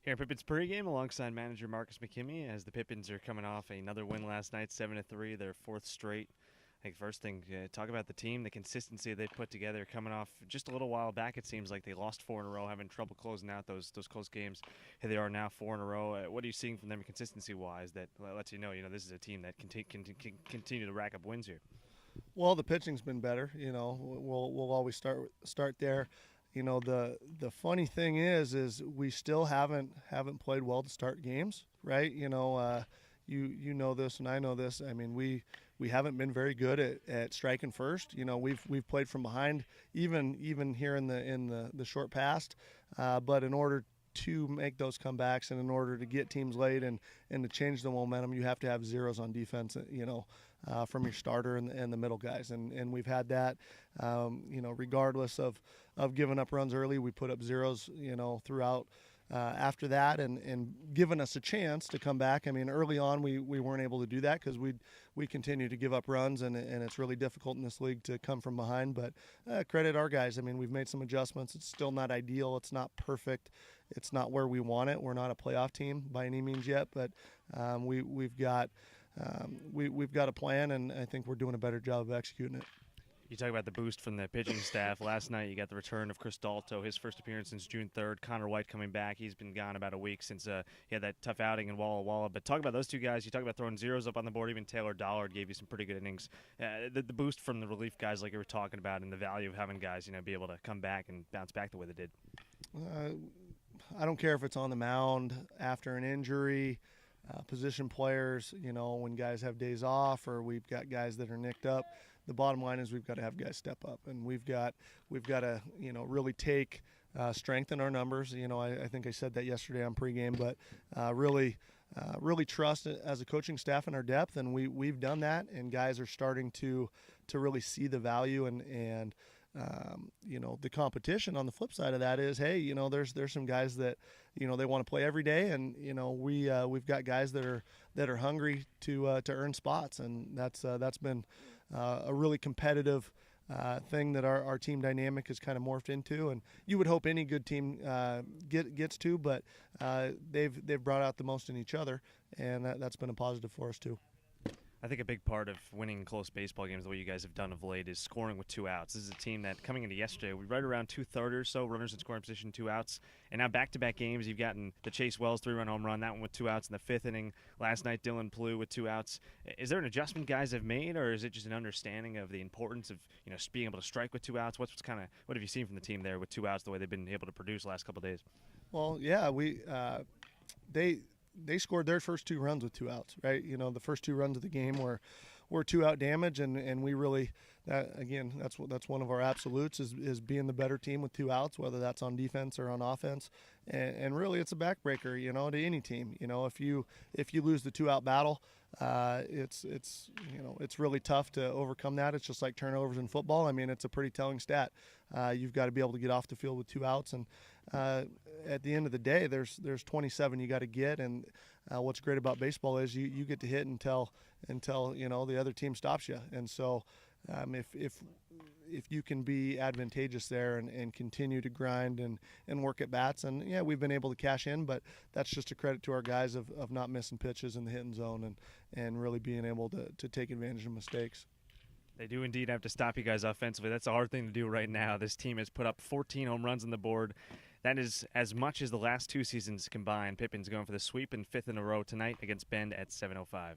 Here at Pippins PreGame alongside manager Marcus McKimmey as the Pippins are coming off another win last night, 7-3, their fourth straight. I think first thing, talk about the team, the consistency they put together coming off just a little while back. It seems like they lost 4 in a row, having trouble closing out those close games. Here they are now 4 in a row. What are you seeing from them consistency-wise that lets you know this is a team that can continue to rack up wins here? Well, the pitching's been better. We'll always start there. The funny thing is we still haven't played well to start games, right? You know this and I know this. I mean, we haven't been very good at striking first. We've played from behind even here in the short past, but in order to make those comebacks and in order to get teams late and to change the momentum, you have to have zeros on defense, from your starter and the middle guys. And we've had that, regardless of giving up runs early, we put up zeros, throughout after that and given us a chance to come back. I mean, early on we weren't able to do that because we continue to give up runs, and it's really difficult in this league to come from behind. But credit our guys. I mean, we've made some adjustments. It's still not ideal. It's not perfect. It's not where we want it. We're not a playoff team by any means yet, but we've got a plan, and I think we're doing a better job of executing it. You talk about the boost from the pitching staff. Last night you got the return of Chris Dalto, his first appearance since June 3rd. Connor White coming back. He's been gone about a week since he had that tough outing in Walla Walla. But talk about those two guys. You talk about throwing zeros up on the board. Even Taylor Dollard gave you some pretty good innings. The boost from the relief guys like you were talking about, and the value of having guys be able to come back and bounce back the way they did. I don't care if it's on the mound after an injury, position players, when guys have days off or we've got guys that are nicked up. The bottom line is we've got to have guys step up, and we've got to really take strengthen our numbers. I think I said that yesterday on pregame, but really trust as a coaching staff in our depth, and we've done that, and guys are starting to really see the value and the competition on the flip side of that is, hey, there's some guys that, they want to play every day, and we've got guys that are hungry to earn spots, and that's been a really competitive thing that our team dynamic has kind of morphed into, and you would hope any good team gets to, but they've brought out the most in each other, and that's been a positive for us too. I think a big part of winning close baseball games, the way you guys have done of late, is scoring with 2 outs. This is a team that, coming into yesterday, we right around 2/3 or so, runners in scoring position, 2 outs. And now back-to-back games, you've gotten the Chase Wells 3-run home run, that one with 2 outs in the 5th inning. Last night, Dylan Plew with 2 outs. Is there an adjustment guys have made, or is it just an understanding of the importance of being able to strike with 2 outs? What have you seen from the team there with 2 outs, the way they've been able to produce the last couple of days? Well, yeah, they scored their first 2 runs with 2 outs, right? The first 2 runs of the game were 2-out damage, and we really, that's one of our absolutes is being the better team with 2 outs, whether that's on defense or on offense, and really it's a backbreaker, to any team. If you lose the 2-out battle, it's really tough to overcome that. It's just like turnovers in football. I mean, it's a pretty telling stat. You've got to be able to get off the field with 2 outs, and at the end of the day, there's 27 you got to get, and what's great about baseball is you get to hit until the other team stops you. And so if you can be advantageous there and continue to grind and work at bats, and yeah, we've been able to cash in, but that's just a credit to our guys of not missing pitches in the hitting zone and really being able to take advantage of mistakes. They do indeed have to stop you guys offensively. That's a hard thing to do right now. This team has put up 14 home runs on the board. That is as much as the last 2 seasons combined. Pippins going for the sweep and 5th in a row tonight against Bend at 7:05.